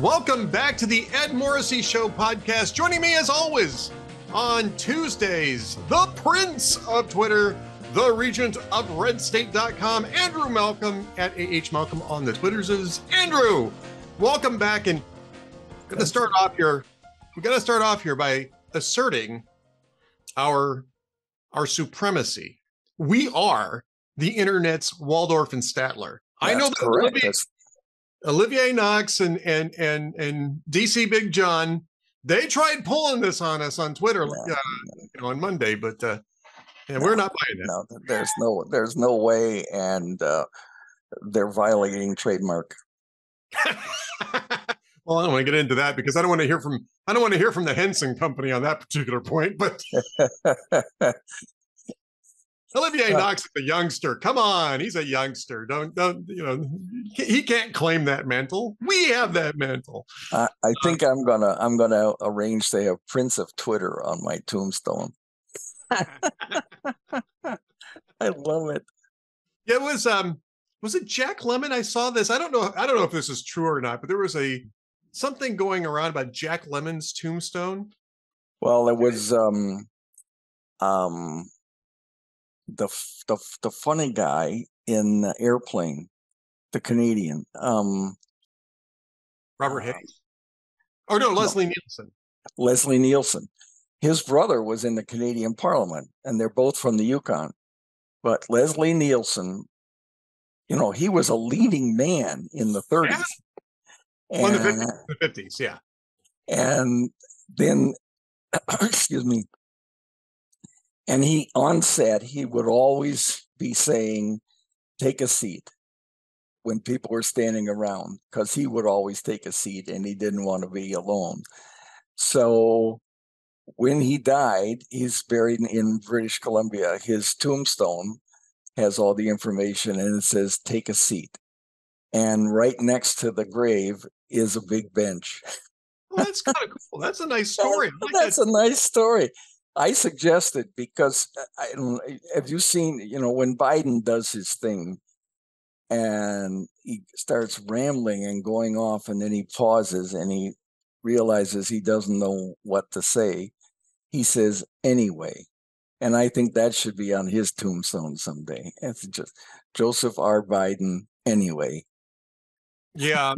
Welcome back to the Ed Morrissey Show podcast. Joining me as always on Tuesdays, the Prince of Twitter, the Regent of RedState.com, Andrew Malcolm at AH Malcolm on the Twitters. Andrew, welcome back. And we're going to start off here. We're going to start off here by asserting our supremacy. We are the internet's Waldorf and Statler. That's I know that correct. Olivier Knox and DC Big John, they tried pulling this on us on Twitter on Monday, but we're not buying it. No, there's no way, and they're violating trademark. Well, I don't want to get into that because I don't want to hear from the Henson Company on that particular point. But Olivier Knox is a youngster. Come on, he's a youngster. Don't he can't claim that mantle. We have that mantle. I think I'm gonna arrange to have Prince of Twitter on my tombstone. I love it. It was it Jack Lemmon? I saw this. I don't know if this is true or not, but there was something going around about Jack Lemmon's tombstone. Well, it was the funny guy in the Airplane, the Canadian, Robert Hayes. Oh no, Leslie Nielsen. Leslie Nielsen. His brother was in the Canadian Parliament, and they're both from the Yukon. But Leslie Nielsen, he was a leading man in the 30s. Yeah. Well, in the 50s, yeah. And then, excuse me, and he, on set, he would always be saying, take a seat when people were standing around, because he would always take a seat and he didn't want to be alone. So when he died, he's buried in British Columbia. His tombstone has all the information and it says, take a seat. And right next to the grave is a big bench. Well, that's kind of cool. That's a nice story. That's a nice story. I suggested because have you seen, when Biden does his thing and he starts rambling and going off and then he pauses and he realizes he doesn't know what to say, he says, anyway. And I think that should be on his tombstone someday. It's just Joseph R. Biden, anyway. Yeah.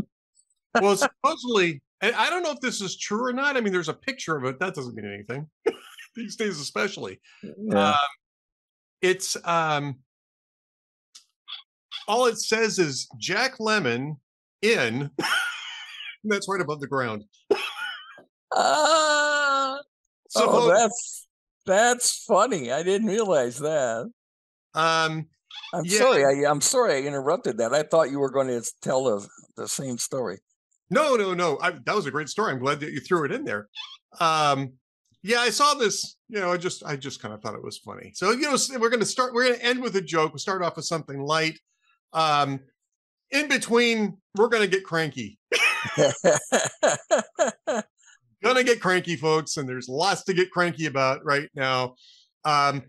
Well, supposedly, and I don't know if this is true or not. I mean, there's a picture of it. That doesn't mean anything these days, especially. Yeah. It's all it says is Jack Lemmon in. That's right above the ground. That's funny. I didn't realize that. I'm sorry. I'm sorry I interrupted that. I thought you were going to tell the same story. No. That was a great story. I'm glad that you threw it in there. Yeah, I saw this. I just kind of thought it was funny. So we're going to end with a joke. We'll start off with something light. In between, we're going to get cranky. Gonna get cranky, folks, and there's lots to get cranky about right now. And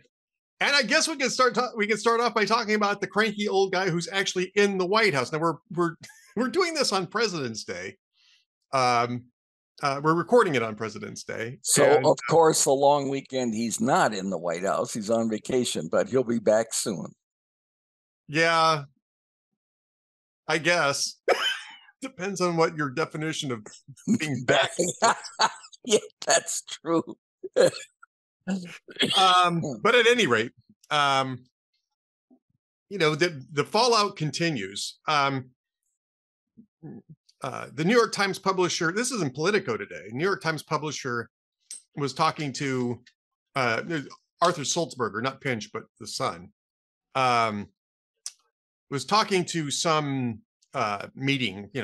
I guess we can start off by talking about the cranky old guy who's actually in the White House. Now we're doing this on President's Day. We're recording it on President's Day. So of course, the long weekend he's not in the White House. He's on vacation, but he'll be back soon. Yeah, I guess. Depends on what your definition of being back is. Yeah, that's true. But at any rate, the fallout continues. The New York Times publisher, this is in Politico today, New York Times publisher was talking to Arthur Sulzberger, not Pinch, but the son, was talking to some meeting, he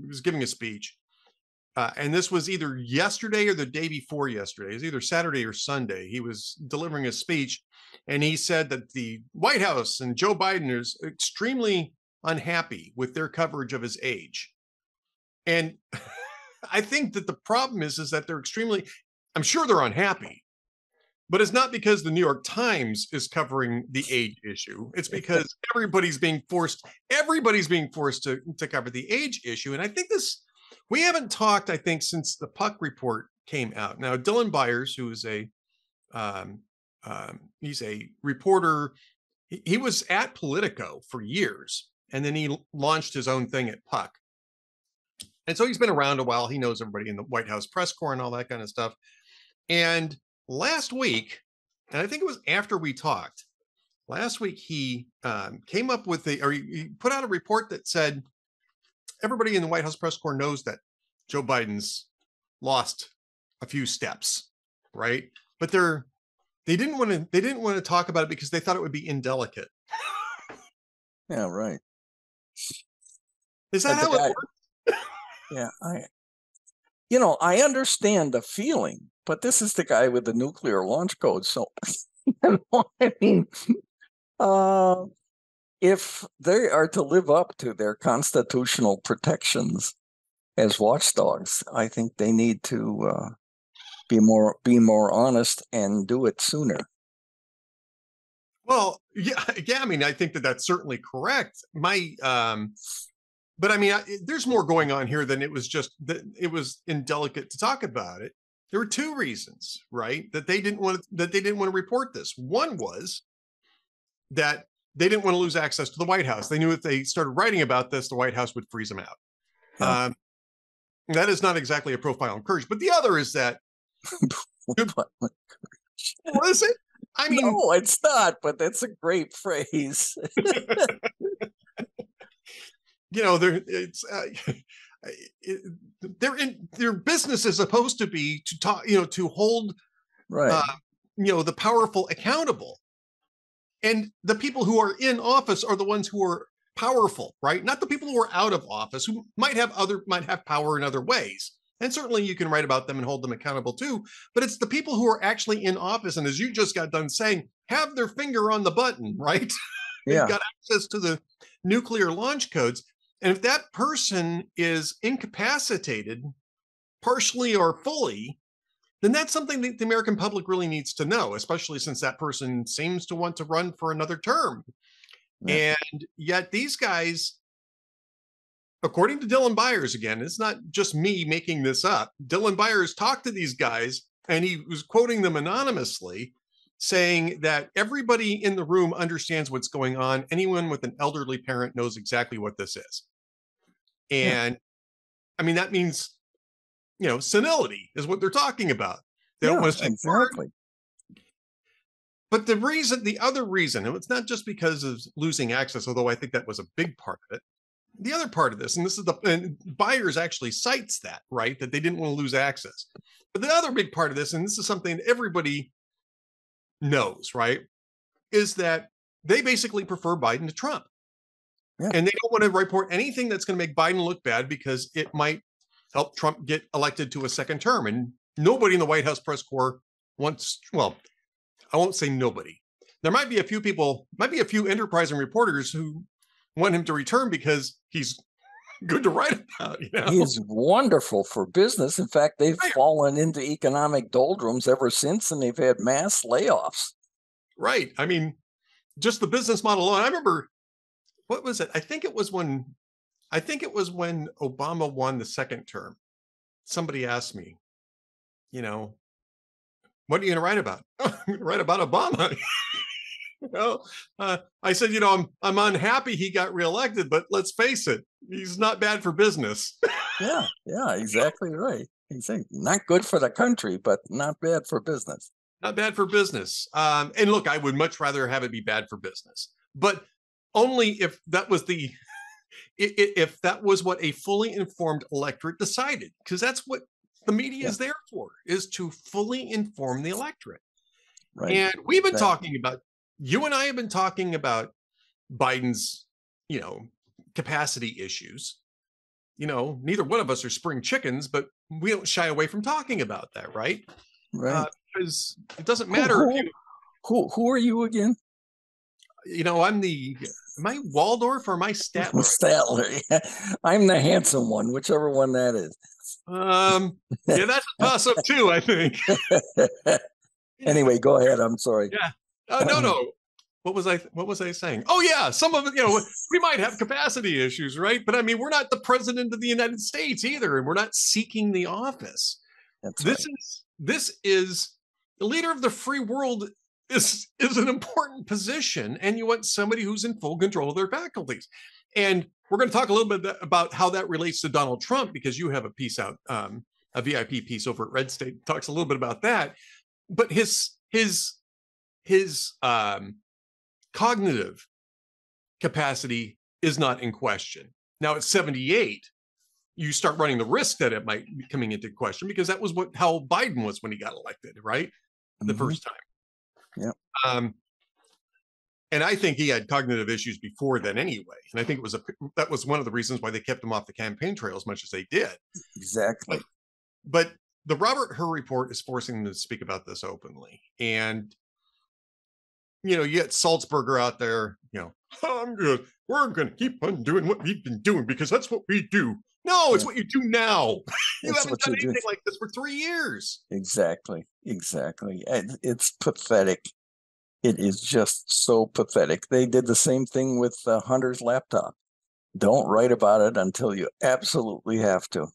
was giving a speech. And this was either yesterday or the day before yesterday. It was either Saturday or Sunday. He was delivering a speech and he said that the White House and Joe Biden is extremely unhappy with their coverage of his age. And I think that the problem is that I'm sure they're unhappy, but it's not because the New York Times is covering the age issue. It's because everybody's being forced to cover the age issue. And I think this We haven't talked, I think, since the Puck report came out. Now, Dylan Byers, who is he's a reporter. He was at Politico for years, and then he launched his own thing at Puck. And so he's been around a while. He knows everybody in the White House press corps and all that kind of stuff. And last week, and I think it was after we talked, last week he came up with he put out a report that said everybody in the White House press corps knows that Joe Biden's lost a few steps, right? But they didn't want to talk about it because they thought it would be indelicate. Yeah, right. Is that how it works? Yeah, I understand the feeling, but this is the guy with the nuclear launch code. So, I mean, if they are to live up to their constitutional protections as watchdogs, I think they need to be more honest and do it sooner. Well, yeah. I mean, I think that's certainly correct. But I mean, there's more going on here than it was just that it was indelicate to talk about it. There were two reasons, right, that they didn't want to report this. One was that they didn't want to lose access to the White House. They knew if they started writing about this, the White House would freeze them out. Yeah. That is not exactly a profile in courage. But the other is that what is it? I mean, no, it's not. But that's a great phrase. Their business is supposed to be to talk, to hold, right, the powerful accountable, and the people who are in office are the ones who are powerful, right? Not the people who are out of office, who might have power in other ways, and certainly you can write about them and hold them accountable too. But it's the people who are actually in office, and as you just got done saying, have their finger on the button, right? Yeah. They've got access to the nuclear launch codes. And if that person is incapacitated, partially or fully, then that's something that the American public really needs to know, especially since that person seems to want to run for another term. Yeah. And yet these guys, according to Dylan Byers, again, it's not just me making this up. Dylan Byers talked to these guys, and he was quoting them anonymously, saying that everybody in the room understands what's going on. Anyone with an elderly parent knows exactly what this is. And I mean, that means, senility is what they're talking about. They don't want to say exactly. But the other reason, and it's not just because of losing access, although I think that was a big part of it. The other part of this, and Byers actually cites that, right, that they didn't want to lose access. But the other big part of this, and this is something that everybody knows, right, is that they basically prefer Biden to Trump. Yeah. And they don't want to report anything that's going to make Biden look bad because it might help Trump get elected to a second term. And nobody in the White House press corps wants, well, I won't say nobody. There might be a few enterprising reporters who want him to return because he's good to write about. He's wonderful for business. In fact, they've fallen into economic doldrums ever since, and they've had mass layoffs. Right. I mean, just the business model alone. I remember, what was it? I think it was when Obama won the second term. Somebody asked me, what are you going to write about? I'm going to write about Obama. I said, I'm unhappy he got reelected, but let's face it, he's not bad for business. Yeah, exactly right. Exactly. Not good for the country, but not bad for business. Not bad for business. And look, I would much rather have it be bad for business, but only if that was if that was what a fully informed electorate decided, because that's what the media is there for, is to fully inform the electorate. Right. And we've been talking about, you and I have been talking about Biden's, capacity issues. Neither one of us are spring chickens, but we don't shy away from talking about that, right? Right. Because it doesn't matter. Who are you again? Am I Waldorf or am I Statler? Statler. Yeah. I'm the handsome one, whichever one that is. Yeah, that's a toss-up too, I think. Anyway, go ahead. I'm sorry. Yeah. No. what was I saying? Oh yeah, some of it, we might have capacity issues, right? But I mean, we're not the president of the United States either, and we're not seeking the office. That's This right. is the leader of the free world is an important position, and you want somebody who's in full control of their faculties. And we're going to talk a little bit about how that relates to Donald Trump, because you have a piece out, a VIP piece over at Red State, talks a little bit about that. But his cognitive capacity is not in question. Now at 78, you start running the risk that it might be coming into question, because that was how Biden was when he got elected, right? The first time. Yeah. And I think he had cognitive issues before then anyway. And I think that was one of the reasons why they kept him off the campaign trail as much as they did. Exactly. But the Robert Hur report is forcing them to speak about this openly. And you get Salzberger out there, we're going to keep on doing what we've been doing because that's what we do. No, it's what you do now. You haven't done anything like this for 3 years. Exactly. It's pathetic. It is just so pathetic. They did the same thing with Hunter's laptop. Don't write about it until you absolutely have to.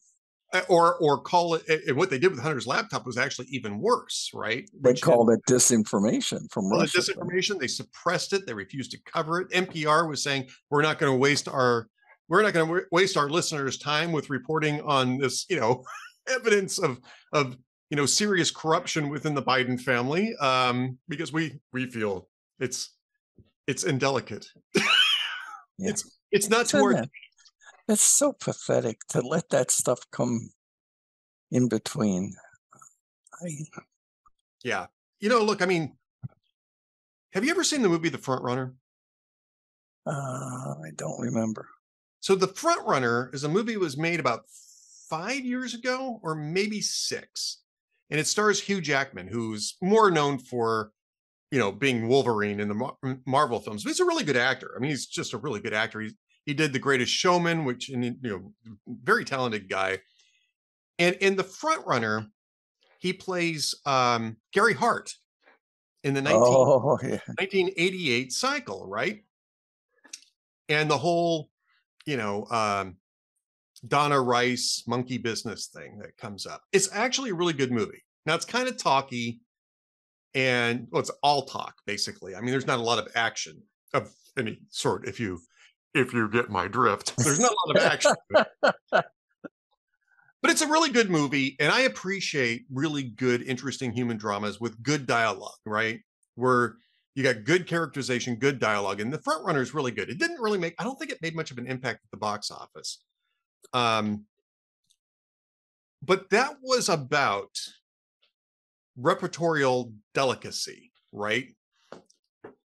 Or call it, and what they did with Hunter's laptop was actually even worse, right? They called it disinformation from Russia. The disinformation, they suppressed it. They refused to cover it. NPR was saying, we're not going to waste our listeners' time with reporting on this, evidence of serious corruption within the Biden family, because we feel it's indelicate. Yeah. It's not to our. It's so pathetic to let that stuff come in between. Yeah. Look, I mean, have you ever seen the movie The Front Runner? I don't remember. So The Front Runner is a movie that was made about 5 years ago, or maybe 6. And it stars Hugh Jackman, who's more known for, being Wolverine in the Marvel films. But he's a really good actor. I mean, he's just a really good actor. He did The Greatest Showman, which, very talented guy. And in The Front Runner, he plays Gary Hart in the 1988 cycle, right? And the whole, Donna Rice monkey business thing that comes up. It's actually a really good movie. Now it's kind of talky, and it's all talk basically. I mean, there's not a lot of action of any sort. If you get my drift, there's not a lot of action. But it's a really good movie, and I appreciate really good, interesting human dramas with good dialogue, right? Where you got good characterization, good dialogue, and The Front Runner is really good. It didn't really I don't think it made much of an impact at the box office. But that was about repertorial delicacy, right?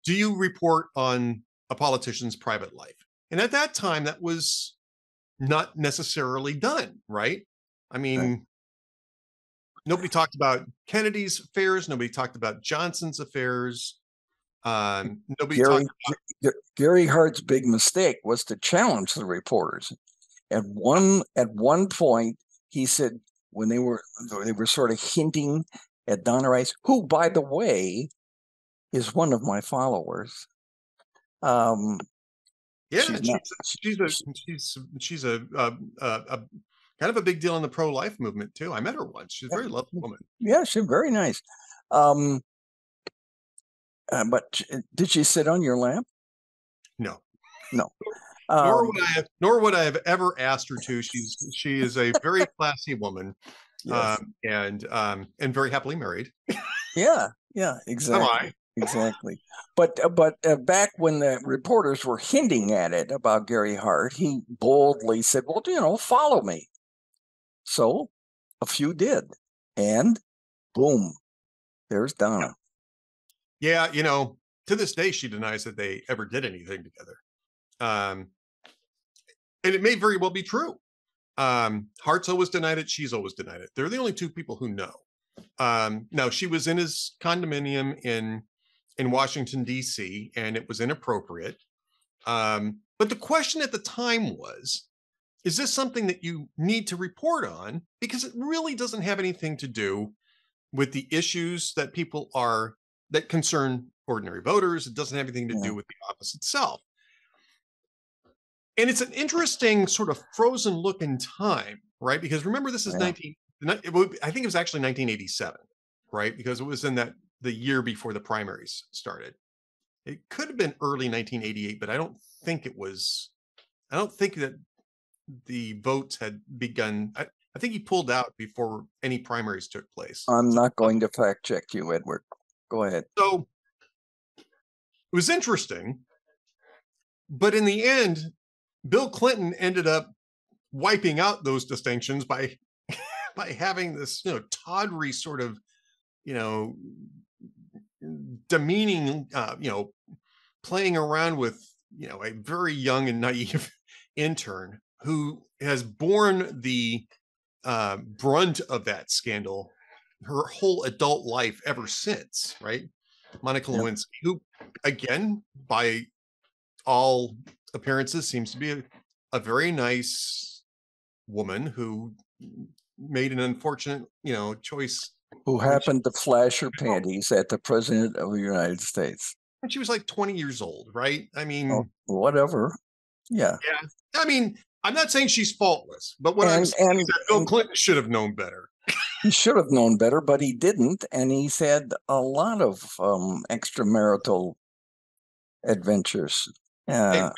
Do you report on a politician's private life? And at that time, that was not necessarily done, right? I mean, nobody talked about Kennedy's affairs. Nobody talked about Johnson's affairs. Nobody talked about Gary Hart's big mistake was to challenge the reporters. At one point, he said, when they were sort of hinting at Donna Rice, who, by the way, is one of my followers. She's a kind of a big deal in the pro-life movement too. I met her once. She's a very lovely woman. Yeah, she's very nice. But did she sit on your lap? No. Nor would I have ever asked her to. She is a very classy woman, yes. and very happily married. Yeah, exactly. Exactly. But back when the reporters were hinting at it about Gary Hart, he boldly said, well, follow me. So a few did. And boom, there's Donna. Yeah, to this day, she denies that they ever did anything together. And it may very well be true. Hart's always denied it. She's always denied it. They're the only two people who know. Now, she was in his condominium in Washington, D.C., and it was inappropriate. But the question at the time was, is this something that you need to report on? Because it really doesn't have anything to do with the issues that people are that concern ordinary voters. It doesn't have anything to do with the office itself. And it's an interesting sort of frozen look in time, right? Because remember, this is I think it was actually 1987, right? Because it was in the year before the primaries started. It could have been early 1988, but I don't think it was. I don't think that the votes had begun. I think he pulled out before any primaries took place. I'm not going to fact check you, Edward. Go ahead. So it was interesting, but in the end, Bill Clinton ended up wiping out those distinctions by having this, tawdry sort of, demeaning, playing around with, a very young and naive intern who has borne the brunt of that scandal her whole adult life ever since, right? Monica Lewinsky, who, again, by all appearances, seems to be a very nice woman who made an unfortunate, choice. Who happened to flash her panties at the president of the United States. And she was like 20 years old, right? I mean, whatever. Yeah. Yeah. I mean, I'm not saying she's faultless, but what I'm saying is that Bill Clinton should have known better. He should have known better, but he didn't. And he's had a lot of extramarital adventures. And,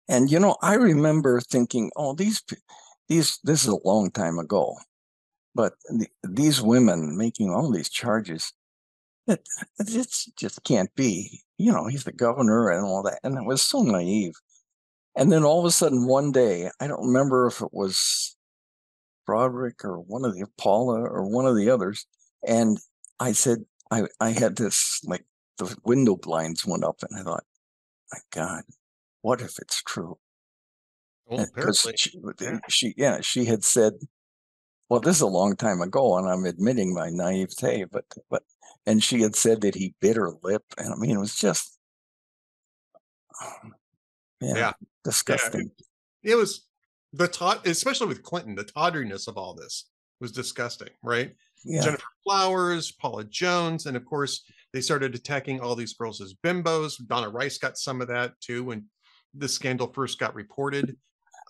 I remember thinking, oh, this is a long time ago. But these women making all these charges, it just can't be. He's the governor and all that. And it was so naive. And then all of a sudden, one day, I don't remember if it was Broderick or one of the Paula or one of the others. And I said, I had this, like, the window blinds went up, and I thought, my God, what if it's true? Well, apparently, she had said, well, this is a long time ago, and I'm admitting my naivete, and she had said that he bit her lip, and I mean, it was just, disgusting. Yeah, it was especially with Clinton, the tawdriness of all this was disgusting, right? Yeah. Jennifer Flowers, Paula Jones, and of course, they started attacking all these girls as bimbos. Donna Rice got some of that too when the scandal first got reported.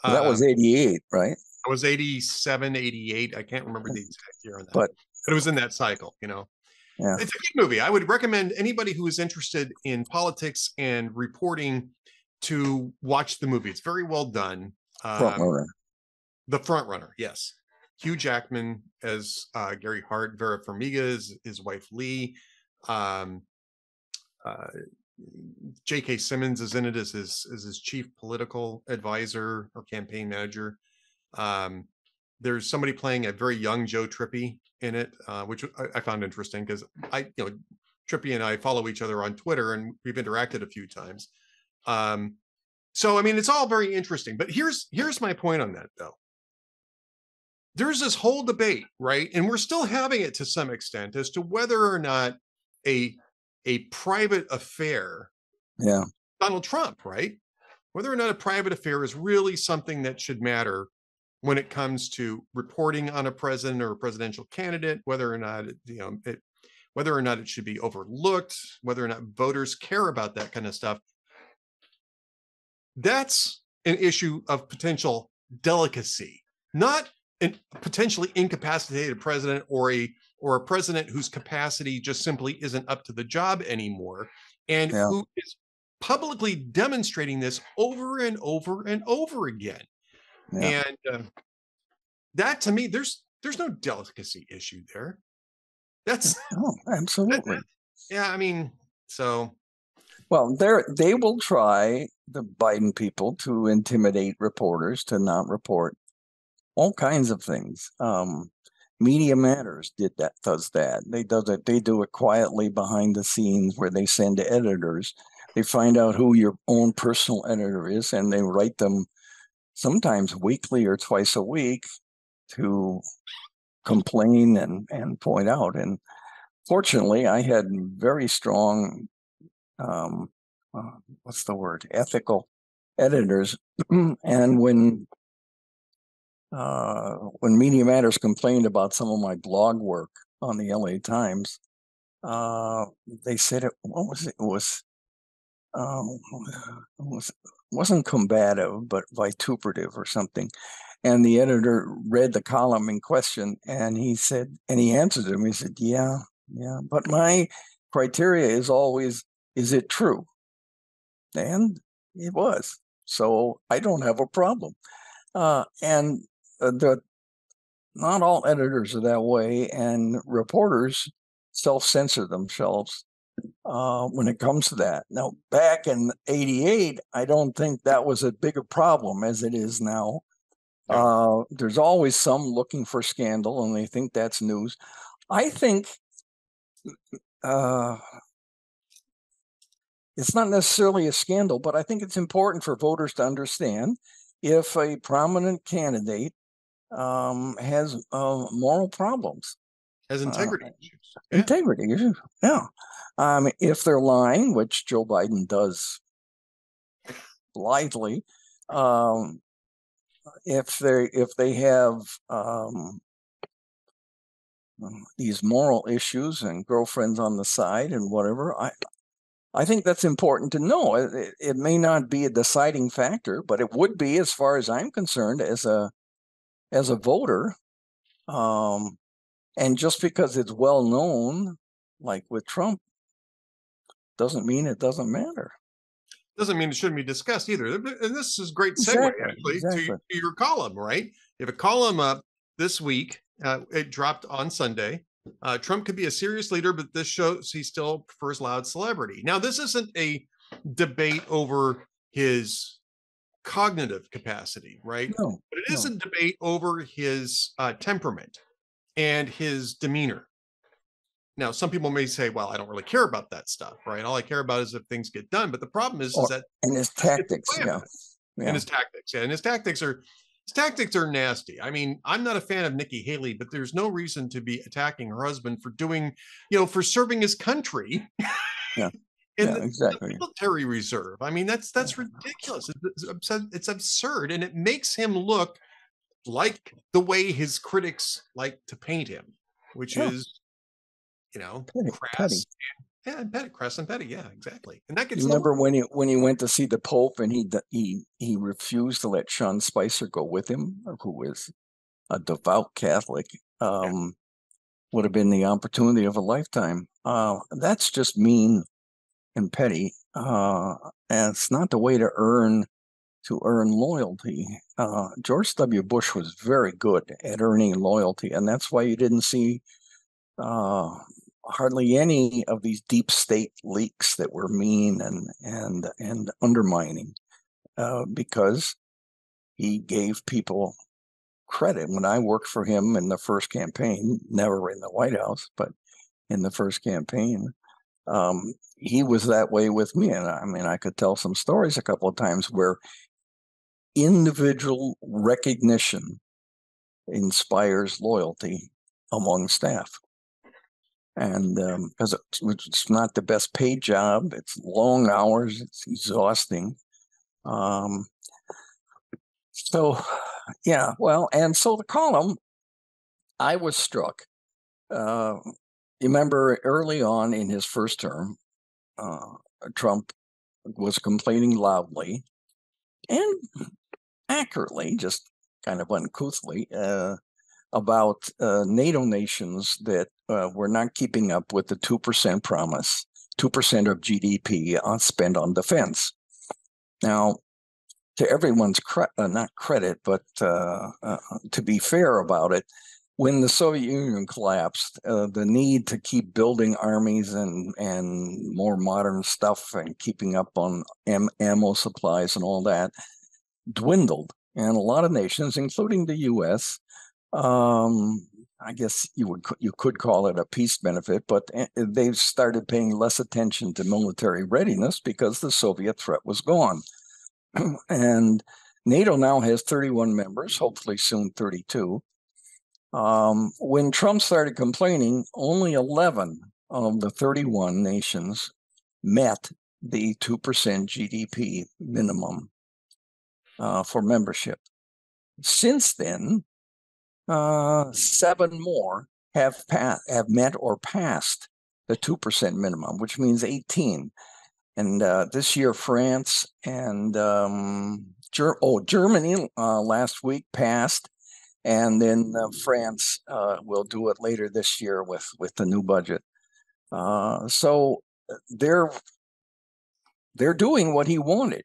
That was 88, right? It was 87, 88. I can't remember the exact year on that. But it was in that cycle, Yeah. It's a good movie. I would recommend anybody who is interested in politics and reporting to watch the movie. It's very well done. Front Runner. The Front Runner, yes. Hugh Jackman as Gary Hart, Vera Farmiga is his wife Lee. J.K. Simmons is in it as his chief political advisor or campaign manager. There's somebody playing a very young Joe Trippi in it, which I found interesting because Trippi and I follow each other on Twitter and we've interacted a few times. So, I mean, it's all very interesting, but here's my point on that though. There's this whole debate, right? And we're still having it to some extent as to whether or not a private affair, Donald Trump, right? Whether or not a private affair is really something that should matter when it comes to reporting on a president or a presidential candidate, whether or not it should be overlooked, whether or not voters care about that kind of stuff. That's an issue of potential delicacy, not a potentially incapacitated president or a president whose capacity just simply isn't up to the job anymore, and who is publicly demonstrating this over and over and over again. Yeah. And that, to me, there's no delicacy issue there. That's absolutely. I mean, so. Well, they will try, the Biden people, to intimidate reporters to not report all kinds of things. Media Matters does that. They do it quietly behind the scenes, where they send editors. They find out who your own personal editor is, and they write them sometimes weekly or twice a week to complain and point out. And fortunately, I had very strong, ethical editors. And when Media Matters complained about some of my blog work on the LA Times, They said what was it? Wasn't combative, but vituperative or something. And the editor read the column in question, and he answered him. He said, "Yeah, but my criteria is always, is it true?" And it was. So I don't have a problem. And not all editors are that way, and reporters self-censor themselves when it comes to that. Now, back in '88, I don't think that was as big a problem as it is now. No. There's always some looking for scandal, and they think that's news. I think it's not necessarily a scandal, but I think it's important for voters to understand if a prominent candidate has moral problems. Has integrity issues. Yeah. Integrity issues, yeah. If they're lying, which Joe Biden does blithely, if they have these moral issues and girlfriends on the side and whatever, I think that's important to know. It may not be a deciding factor, but it would be, as far as I'm concerned, as a voter. And just because it's well known, like with Trump, doesn't mean it doesn't matter. Doesn't mean it shouldn't be discussed either. And this is a great segue, Exactly, actually, exactly. to your column, right? You have a column up this week. It dropped on Sunday. Trump could be a serious leader, but this shows he still prefers loud celebrity. Now, this isn't a debate over his cognitive capacity, right? No, but it is a debate over his temperament and his demeanor. Now, some people may say, well, I don't really care about that stuff, right? All I care about is if things get done. But the problem is that and his tactics, yeah. And his tactics, yeah. And his tactics are nasty. I mean, I'm not a fan of Nikki Haley, but there's no reason to be attacking her husband for doing, for serving his country. Yeah. In exactly. the military reserve. I mean, that's ridiculous. It's absurd, and it makes him look like the way his critics like to paint him, which is, crass. Crass and petty. Yeah, exactly. And that gets. You remember when he went to see the Pope, and he refused to let Sean Spicer go with him, who is a devout Catholic. Would have been the opportunity of a lifetime. That's just mean and petty, and it's not the way to earn loyalty. George W. Bush was very good at earning loyalty, and that's why you didn't see hardly any of these deep state leaks that were mean and undermining, because he gave people credit. When I worked for him in the first campaign, never in the White House, but in the first campaign, he was that way with me. And I mean, I could tell some stories a couple of times where individual recognition inspires loyalty among staff. And because it's not the best paid job, it's long hours, it's exhausting. So, yeah, well, and so the column, I was struck. You remember early on in his first term, Trump was complaining loudly and accurately, just kind of uncouthly, about NATO nations that were not keeping up with the 2% promise, 2% of GDP spent on defense. Now, to everyone's not credit, but to be fair about it, when the Soviet Union collapsed, the need to keep building armies and more modern stuff and keeping up on ammo supplies and all that dwindled. And a lot of nations, including the U.S., I guess you could call it a peace benefit, but they've started paying less attention to military readiness because the Soviet threat was gone. And NATO now has 31 members, hopefully soon 32. When Trump started complaining, only 11 of the 31 nations met the 2% GDP minimum for membership. Since then, 7 more have met or passed the 2% minimum, which means 18. And this year, France and Germany last week passed, and then France will do it later this year with the new budget. So they're doing what he wanted.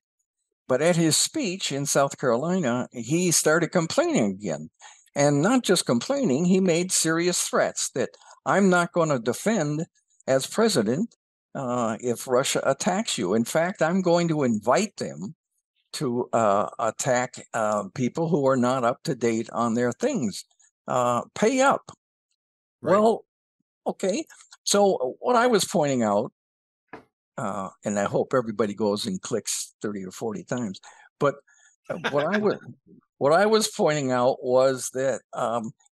But at his speech in South Carolina, he started complaining again. And not just complaining, he made serious threats that I'm not going to defend as president if Russia attacks you. In fact, I'm going to invite them to attack people who are not up to date on their things. Pay up. Right. Well, okay. So what I was pointing out, and I hope everybody goes and clicks 30 or 40 times, but what I was pointing out was that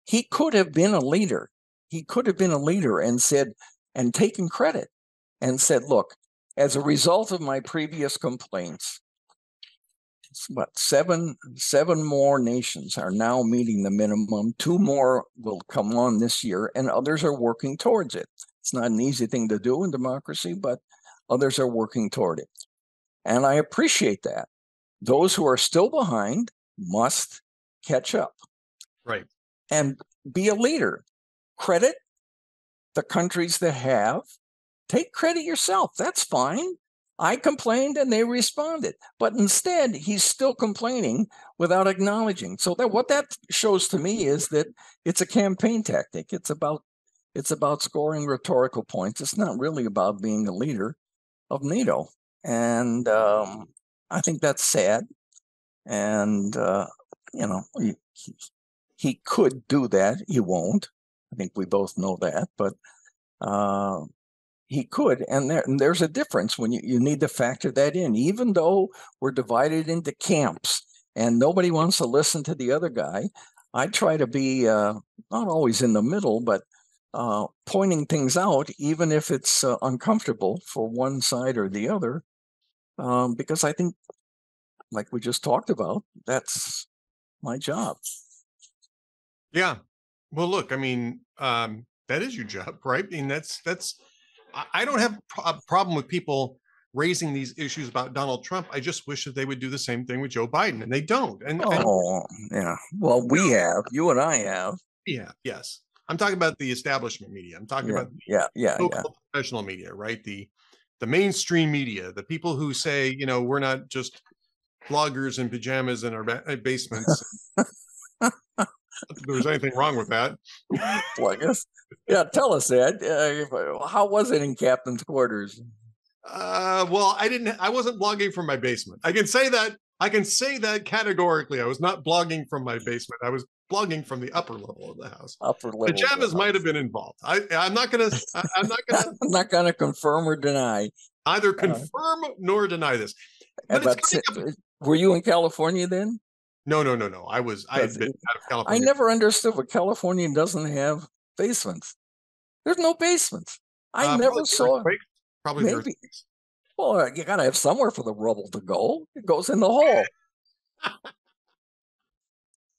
he could have been a leader. He could have been a leader and said, and taken credit and said, look, as a result of my previous complaints, what, seven more nations are now meeting the minimum. 2 more will come on this year, and others are working towards it. It's not an easy thing to do in democracy, but others are working toward it. And I appreciate that. Those who are still behind must catch up. Right. And be a leader. Credit the countries that have. Take credit yourself. That's fine. I complained and they responded. But instead, he's still complaining without acknowledging. So that what that shows to me is that it's a campaign tactic. It's about scoring rhetorical points. It's not really about being a leader of NATO. And I think that's sad. And, he could do that. He won't. I think we both know that. But he could. And there's a difference when you need to factor that in. Even though we're divided into camps and nobody wants to listen to the other guy, I try to be not always in the middle, but pointing things out, even if it's uncomfortable for one side or the other, because I think, like we just talked about, that's my job. Yeah. Well, look, I mean, that is your job, right? I mean, that's. I don't have a problem with people raising these issues about Donald Trump. I just wish that they would do the same thing with Joe Biden, and they don't. Yeah. Well, we have. You and I have. Yeah. Yes. I'm talking about the establishment media. I'm talking about professional media, right? The mainstream media, the people who say, we're not just bloggers in pajamas in our basements. If there's anything wrong with that. Well, I guess. Yeah, tell us, Ed. How was it in captain's quarters? Well, I wasn't blogging from my basement. I can say that categorically. I was not blogging from my basement. I was blogging from the upper level of the house. Pajamas might have been involved. I'm not gonna confirm or deny. Either confirm nor deny this. But were you in California then? No. I had been out of California. I never understood what California doesn't have basements. There's no basements. I never saw it. Probably maybe. Well, you gotta have somewhere for the rubble to go. It goes in the hole.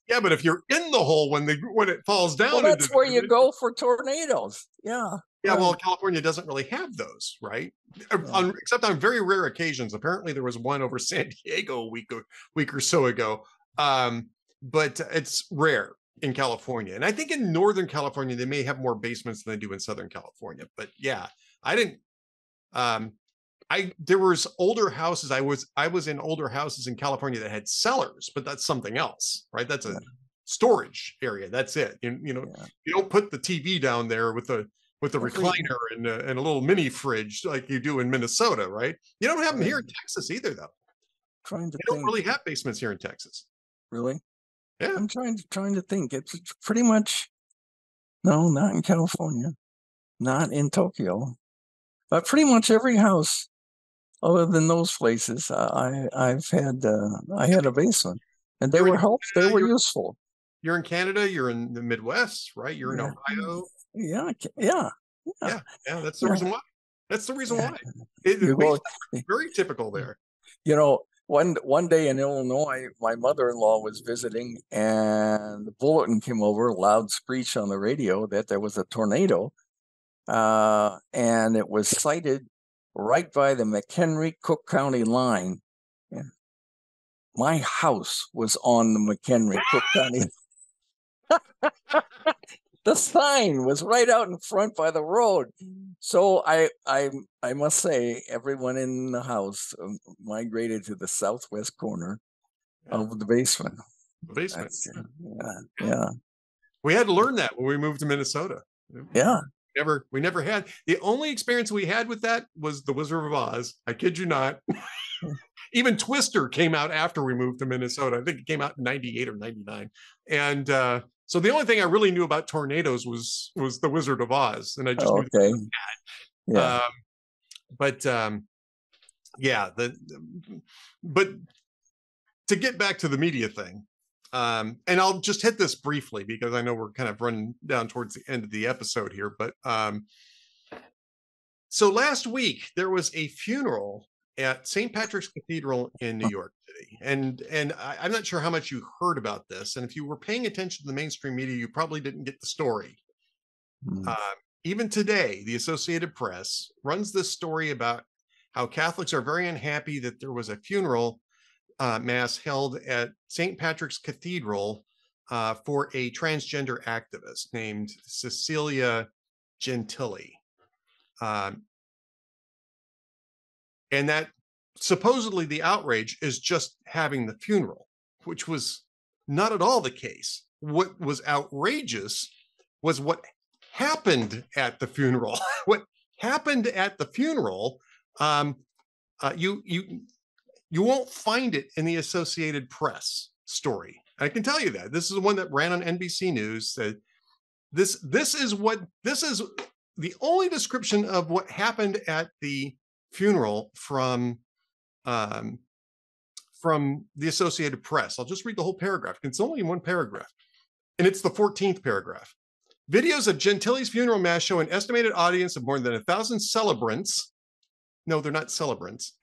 Yeah, but if you're in the hole when it falls down, well, that's where you go for tornadoes. Yeah. Yeah, well, California doesn't really have those, right? Yeah. Except on very rare occasions. Apparently, there was one over San Diego a week or so ago. But it's rare in California. And I think in Northern California, they may have more basements than they do in Southern California. But yeah, I didn't, there was older houses. I was in older houses in California that had cellars, but that's something else, right? That's a storage area. That's it. You don't put the TV down there with the recliner and a little mini fridge like you do in Minnesota, right? You don't have them here in Texas either, though. You don't really have basements here in Texas. Really? Yeah. I'm trying to think. It's pretty much no, not in California, not in Tokyo, but pretty much every house, other than those places, I had a basement, and they were helpful. They were useful. You're in Canada. You're in the Midwest, right? You're in Ohio. Yeah. That's the reason why. That's the reason why. It's very typical there. One day in Illinois, my mother-in-law was visiting, and the bulletin came over, loud screech on the radio that there was a tornado and it was sited right by the McHenry-Cook County line. And my house was on the McHenry-Cook County. The sign was right out in front by the road. So I must say, everyone in the house migrated to the southwest corner of the basement. The basement. Yeah. We had to learn that when we moved to Minnesota. Yeah. We never had. The only experience we had with that was The Wizard of Oz. I kid you not. Even Twister came out after we moved to Minnesota. I think it came out in 98 or 99. And so the only thing I really knew about tornadoes was The Wizard of Oz. And I just knew that. Yeah. But to get back to the media thing, and I'll just hit this briefly because I know we're kind of running down towards the end of the episode here. But so last week there was a funeral at St. Patrick's Cathedral in New York City, and I'm not sure how much you heard about this. And if you were paying attention to the mainstream media, you probably didn't get the story. Even today, the Associated Press runs this story about how Catholics are very unhappy that there was a funeral mass held at St. Patrick's Cathedral for a transgender activist named Cecilia Gentili. And that supposedly the outrage is just having the funeral, which was not at all the case. What was outrageous was what happened at the funeral. What happened at the funeral, you won't find it in the Associated Press story. I can tell you that. This is the one that ran on NBC News. Said this is the only description of what happened at the funeral from the Associated Press. I'll just read the whole paragraph. It's only in one paragraph, and it's the 14th paragraph. Videos of Gentili's funeral mass show an estimated audience of more than 1,000 celebrants. No, they're not celebrants.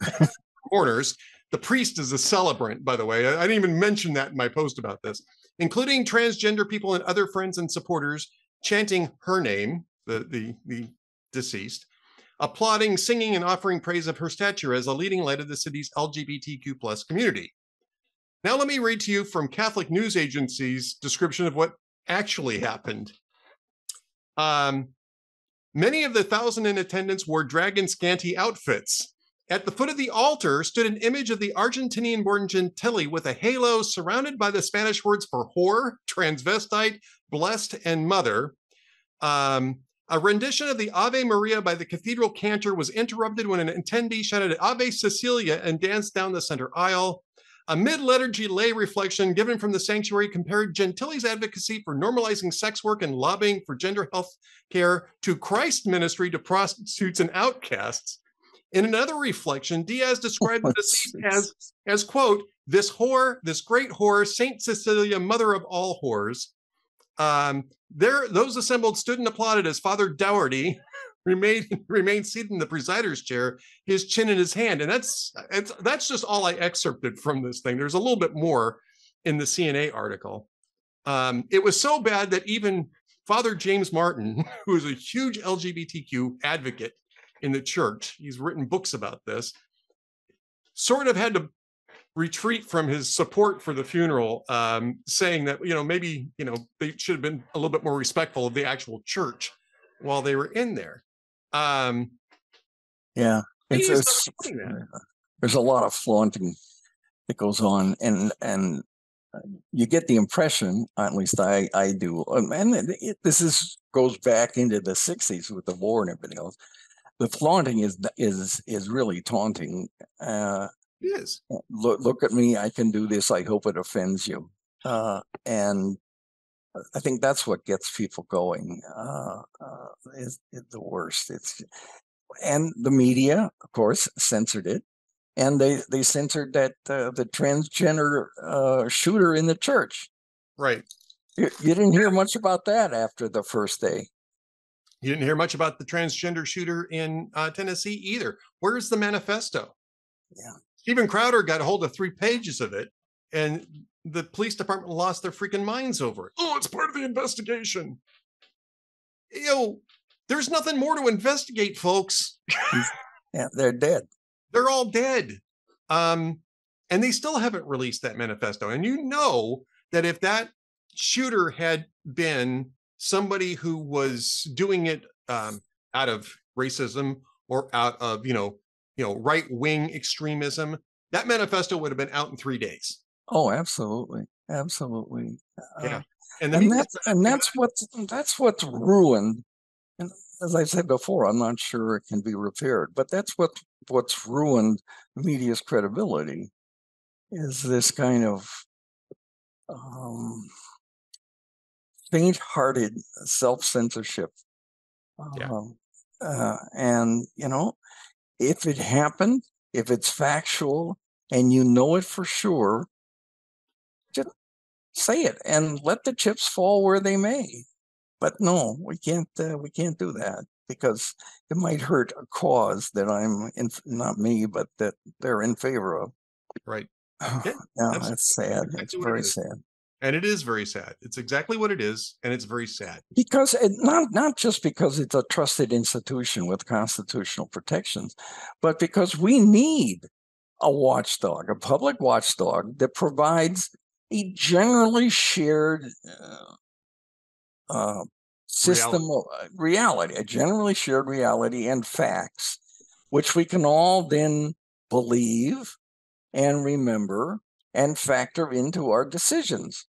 Mourners. The priest is a celebrant, by the way. I didn't even mention that in my post about this, including transgender people and other friends and supporters chanting her name, the deceased, applauding, singing, and offering praise of her stature as a leading light of the city's LGBTQ plus community. Now let me read to you from Catholic news agency's description of what actually happened. Many of the 1,000 in attendance wore dragon scanty outfits. At the foot of the altar stood an image of the Argentinian-born Gentili with a halo surrounded by the Spanish words for whore, transvestite, blessed, and mother. A rendition of the Ave Maria by the cathedral cantor was interrupted when an attendee shouted Ave Cecilia and danced down the center aisle. A mid-liturgy lay reflection given from the sanctuary compared Gentili's advocacy for normalizing sex work and lobbying for gender health care to Christ's ministry to prostitutes and outcasts. In another reflection, Diaz described the deceased as, quote, this whore, this great whore, Saint Cecilia, mother of all whores. Those assembled stood and applauded as Father Dougherty remained seated in the presider's chair, his chin in his hand. And that's just all I excerpted from this thing. There's a little bit more in the CNA article. It was so bad that even Father James Martin, who is a huge LGBTQ advocate in the church, he's written books about this, sort of had to retreat from his support for the funeral, saying that, maybe, they should have been a little bit more respectful of the actual church while they were in there. Yeah, there's a lot of flaunting that goes on, and you get the impression, at least I do, and this goes back into the 60s with the war and everything else. The flaunting is really taunting. It is. Look at me, I can do this. I hope it offends you, and I think that's what gets people going. Is the worst. And the media, of course, censored it, and they censored that the transgender shooter in the church. Right. You didn't hear much about that after the first day. You didn't hear much about the transgender shooter in Tennessee either. Where's the manifesto? Yeah. Stephen Crowder got a hold of 3 pages of it, and the police department lost their freaking minds over it. Oh, it's part of the investigation. There's nothing more to investigate, folks. Yeah, they're dead. They're all dead. And they still haven't released that manifesto. And you know that if that shooter had been somebody who was doing it out of racism or out of, right-wing extremism, that manifesto would have been out in 3 days. Oh, absolutely. Absolutely. Yeah. And that's what's ruined. And as I said before, I'm not sure it can be repaired, but that's what's ruined media's credibility is this kind of faint-hearted self-censorship. And if it happened, if it's factual, and you know it for sure, just say it and let the chips fall where they may. But no, we can't do that because it might hurt a cause that not me, but that they're in favor of. Right. Yeah, that's sad. It's very sad. And it is very sad. It's exactly what it is, and it's very sad. Because not just because it's a trusted institution with constitutional protections, but because we need a watchdog, a public watchdog that provides a generally shared system of reality, a generally shared reality and facts, which we can all then believe and remember and factor into our decisions.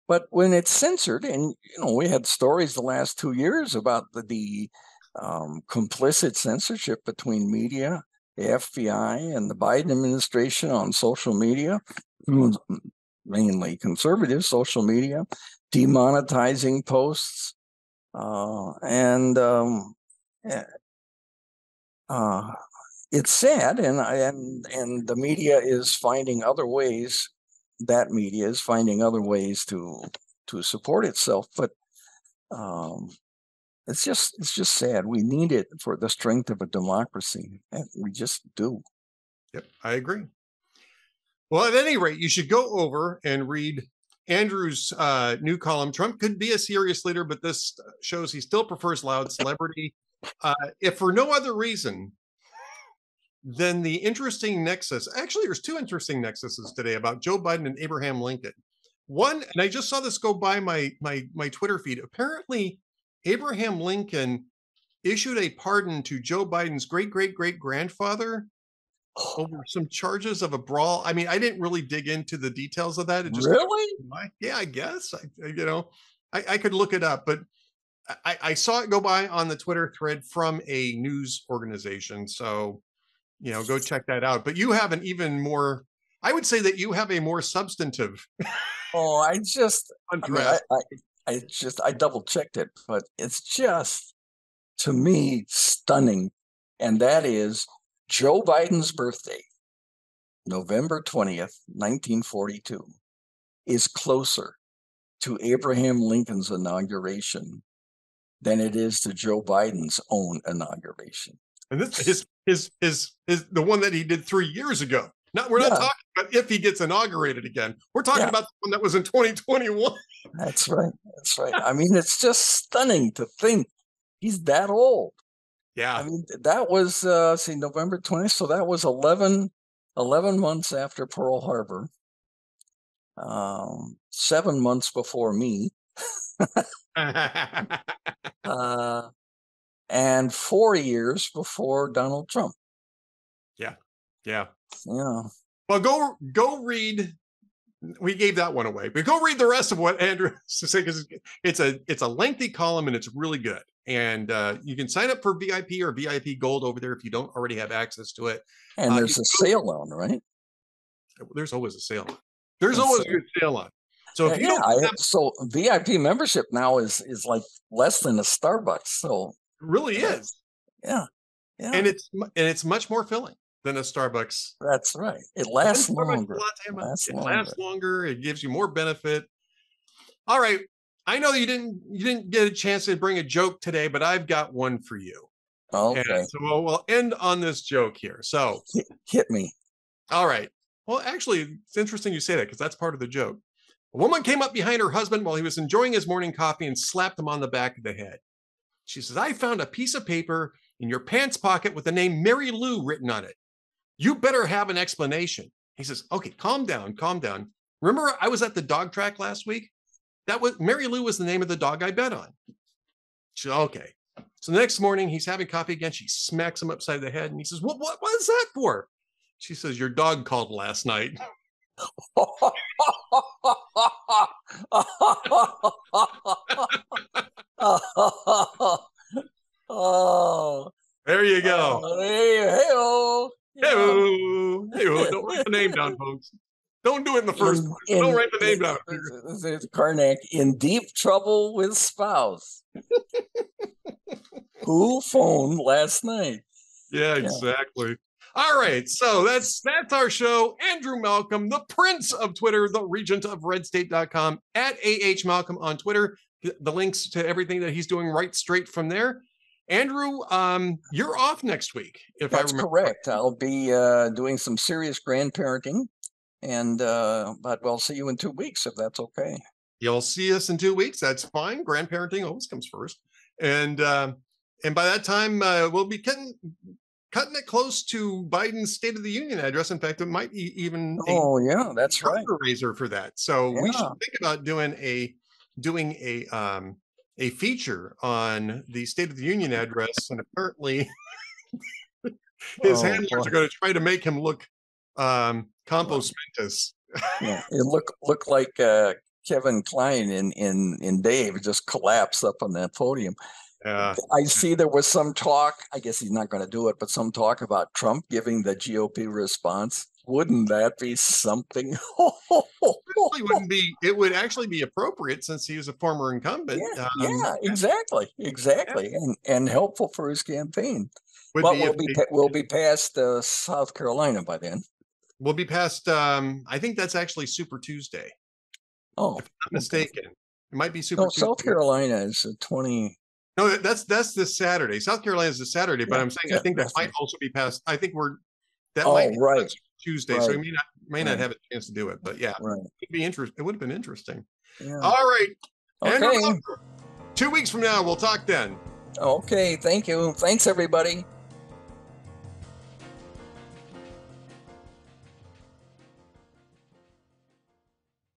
But when it's censored, and we had stories the last 2 years about the complicit censorship between media, the FBI, and the Biden administration on social media, mainly conservative social media, demonetizing posts, it's sad, and the media is finding other ways. That media is finding other ways to support itself, but it's just sad. We need it for the strength of a democracy, and we just do. Yep, I agree. Well, at any rate, you should go over and read Andrew's new column. Trump could be a serious leader, but this shows he still prefers loud celebrity. If for no other reason than the interesting nexus. Actually, there's 2 interesting nexuses today about Joe Biden and Abraham Lincoln. One, and I just saw this go by my Twitter feed. Apparently, Abraham Lincoln issued a pardon to Joe Biden's great-great-great-grandfather over some charges of a brawl. I mean, I didn't really dig into the details of that. It just really? Yeah, I guess. I could look it up, but I saw it go by on the Twitter thread from a news organization. So, go check that out. But you have an even more, I would say that you have a more substantive. Oh, I double checked it, but it's just, to me, stunning. And that is Joe Biden's birthday, November 20th, 1942, is closer to Abraham Lincoln's inauguration than it is to Joe Biden's own inauguration. And this is the one that he did 3 years ago. We're not talking about if he gets inaugurated again. We're talking about the one that was in 2021. That's right. That's right. I mean, it's just stunning to think he's that old. Yeah. I mean, that was, November 20th. So that was 11 months after Pearl Harbor. 7 months before me. And 4 years before Donald Trump. Yeah. Well, go read. We gave that one away, but go read the rest of what Andrew has to say, because it's a lengthy column and it's really good. And you can sign up for VIP or VIP Gold over there if you don't already have access to it. And there's a sale on, right? There's always a sale on. There's always a good sale on. So if you so VIP membership now is like less than a Starbucks. So it really is. Yeah. And it's much more filling than a Starbucks. That's right. It lasts longer. It lasts longer. It gives you more benefit. All right. I know you didn't get a chance to bring a joke today, but I've got one for you. Okay. And so we'll end on this joke here. So hit me. All right. Well, actually, it's interesting you say that, because that's part of the joke. A woman came up behind her husband while he was enjoying his morning coffee and slapped him on the back of the head. She says, I found a piece of paper in your pants pocket with the name Mary Lou written on it. You better have an explanation. He says, okay, calm down, calm down. Remember, I was at the dog track last week? That was Mary Lou was the name of the dog I bet on. She said, okay. So the next morning, he's having coffee again. She smacks him upside the head and he says, what is that for? She says, your dog called last night. Oh, there you go. Hey-oh. Hey-oh. Hey-oh. Don't write the name down, folks. Don't do it in the first place. Don't write the name down. Karnak, in deep trouble with spouse. Who phoned last night? Yeah, exactly. All right, so that's our show. Andrew Malcolm, the Prince of Twitter, the Regent of RedState.com, at AH Malcolm on Twitter. The links to everything that he's doing right straight from there. Andrew, you're off next week, if I remember. That's correct. I'll be doing some serious grandparenting, and but we'll see you in 2 weeks if that's okay. You'll see us in 2 weeks. That's fine. Grandparenting always comes first, and by that time we'll be cutting it close to Biden's State of the Union address. In fact, it might be even that's right, fundraiser for that. So we should think about doing a feature on the State of the Union address, and apparently his handlers are going to try to make him look compost mentis. Yeah, it look like Kevin Kline in Dave just collapsed up on that podium. I see there was some talk, I guess he's not going to do it, but some talk about Trump giving the GOP response. Wouldn't that be something? It would actually be appropriate since he was a former incumbent. Exactly. And helpful for his campaign. But we'll be past South Carolina by then. We'll be past, I think that's actually Super Tuesday. Oh, if I'm not mistaken. It might be Super Tuesday. South Carolina is 20. No, that's this Saturday. South Carolina is this Saturday, but I'm saying I think that might also be past. I think might be right. Tuesday, right. So we may not have a chance to do it, but it'd be interesting. It would have been interesting. Yeah. All right. Okay. 2 weeks from now, we'll talk then. Okay. Thank you. Thanks, everybody.